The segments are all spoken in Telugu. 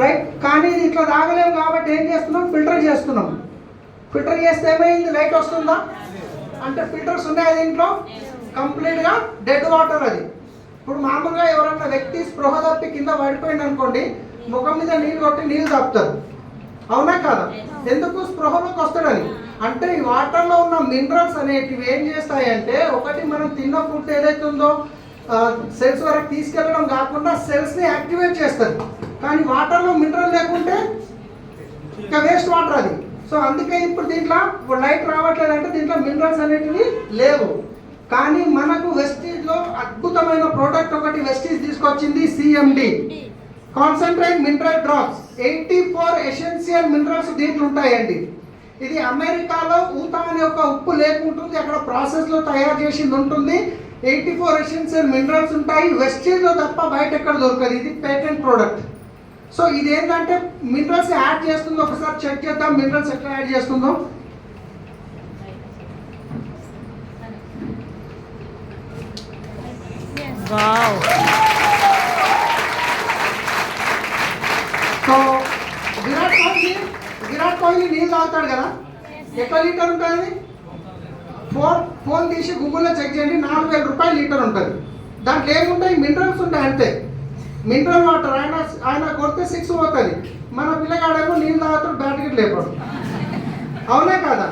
రైట్. కానీ ఇది ఇట్లా తాగలేము కాబట్టి ఏం చేస్తున్నాం, ఫిల్టర్ చేస్తున్నాం. ఫిల్టర్ చేస్తే ఏమైంది, లైట్ వస్తుందా అంటే ఫిల్టర్స్ ఉన్నాయి దీంట్లో, కంప్లీట్గా డెడ్ వాటర్ అది. ఇప్పుడు మామూలుగా ఎవరన్నా వ్యక్తి స్పృహ తప్పి కింద పడిపోయింది అనుకోండి, ముఖం మీద నీళ్ళు కొట్టి నీళ్ళు తాపుతారు, అవునా కాదా? ఎందుకు, స్పృహలోకి వస్తాడని. అంటే ఈ వాటర్లో ఉన్న మినరల్స్ అనేటివి ఏం చేస్తాయంటే, ఒకటి మనం తిన్న ఫుడ్ ఏదైతే ఉందో సెల్స్ వరకు తీసుకెళ్ళడం కాకుండా సెల్స్ని యాక్టివేట్ చేస్తుంది. కానీ వాటర్లో మినరల్ లేకుంటే ఇంకా వేస్ట్ వాటర్ అది. సో అందుకే ఇప్పుడు దీంట్లో లైట్ రావట్లేదు అంటే దీంట్లో మినరల్స్ అనేటివి లేవు. కానీ మనకు వెస్టీజ్లో అద్భుతమైన ప్రోడక్ట్ ఒకటి వెస్టీజ్ తీసుకొచ్చింది, CMD concentrate mineral drops. 84 essential minerals దీంట్లో ఉంటాయండి. ఇది అమెరికాలో ఊతా అనే ఒక ఉప్పు లేకుంటుంది, అక్కడ ప్రాసెస్లో తయారు చేసింది ఉంటుంది. 84 ఎసెన్షియల్ మినరల్స్ ఉంటాయి. వెస్టీజ్లో తప్ప బయట ఎక్కడ దొరకదు. ఇది పేటెంట్ ప్రోడక్ట్. సో ఇది ఏంటంటే మినరల్స్ యాడ్ చేస్తుందో, ఒకసారి చెక్ చేద్దాం మినరల్స్ ఎట్లా యాడ్ చేస్తుందో. సో విరాట్ కోహ్లీ నీళ్ళు తాగుతాడు కదా, ఎట్లా లీటర్ ఉంటుంది, ఫోన్ తీసి గూగుల్లో చెక్ చేయండి, 4000 రూపాయలు లీటర్ ఉంటుంది. దాంట్లో ఏముంటాయి, మినరల్స్ ఉంటాయి అంతే. మినరల్ వాటర్ ఆయన కొడితే 6 పోతుంది. మన పిల్లగాడేమో నీళ్ళు తాగుతాడు, బ్యాటరీ లేపడు, అవునా కదా?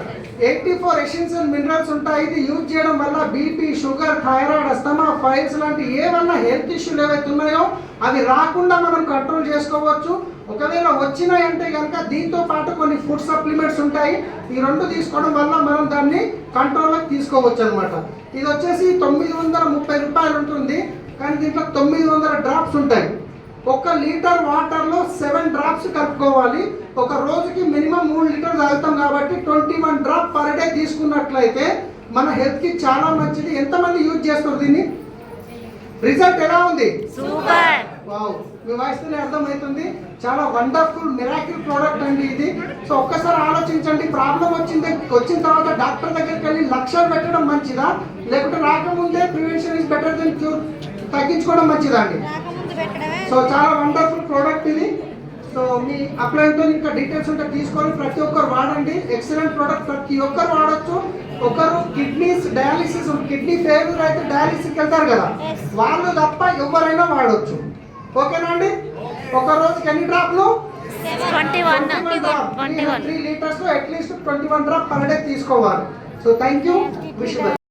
84 ఎసెన్షియల్ మినరల్స్ ఉంటాయి. ఇది యూజ్ చేయడం వల్ల BP, sugar, thyroid, asthma, files లాంటి ఏమన్నా హెల్త్ ఇష్యూలు ఏవైతే ఉన్నాయో అవి రాకుండా మనం కంట్రోల్ చేసుకోవచ్చు. ఒకవేళ వచ్చినాయంటే కనుక దీంతో పాటు కొన్ని ఫుడ్ సప్లిమెంట్స్ ఉంటాయి. ఈ 2 తీసుకోవడం వల్ల మనం దాన్ని కంట్రోల్లోకి తీసుకోవచ్చు అనమాట. ఇది వచ్చేసి 930 రూపాయలు ఉంటుంది. కానీ దీంట్లో 900 డ్రాప్స్ ఉంటాయి. 1 లీటర్ వాటర్లో 7 డ్రాప్స్ కలుపుకోవాలి. ఒక రోజుకి మినిమం 3 లీటర్ తాగుతాం కాబట్టి 21 డ్రాప్ పర్ డే తీసుకున్నట్లయితే మన హెల్త్కి చాలా మంచిది. ఎంతమంది యూజ్ చేస్తారు దీన్ని? రిజల్ట్ ఎలా ఉంది? సూపర్. వావ్, మీ వాయిస్తేనే అర్థమవుతుంది. చాలా వండర్ఫుల్ మిరాకిల్ ప్రోడక్ట్ అండి ఇది. సో ఒక్కసారి ఆలోచించండి, ప్రాబ్లం వచ్చిన తర్వాత డాక్టర్ దగ్గరికి వెళ్ళి లక్షలు పెట్టడం మంచిదా, లేకుంటే రాకముందే prevention is better than cure, తగ్గించుకోవడం మంచిదా అండి? సో చాలా వండర్ఫుల్ ప్రోడక్ట్ ఇది. సో మీ అప్లైన్తో ఇంకా డీటెయిల్స్ ఉంటే తీసుకొని ప్రతి ఒక్కరు వాడండి. ఎక్సలెంట్ ప్రోడక్ట్, ప్రతి ఒక్కరు వాడచ్చు. ఒకరు కిడ్నీస్ డయాలిసిస్, కిడ్నీ ఫెయిల్యూర్ అయితే డయాలిసిస్కి వెళ్తారు కదా, వాళ్ళు తప్ప ఎవరైనా వాడచ్చు. ఓకేనా అండి? ఒక రోజుకి ఎన్ని డ్రాప్లు? 21 3 litres at least 21 drop per day తీసుకోవాలి. So thank you. విష్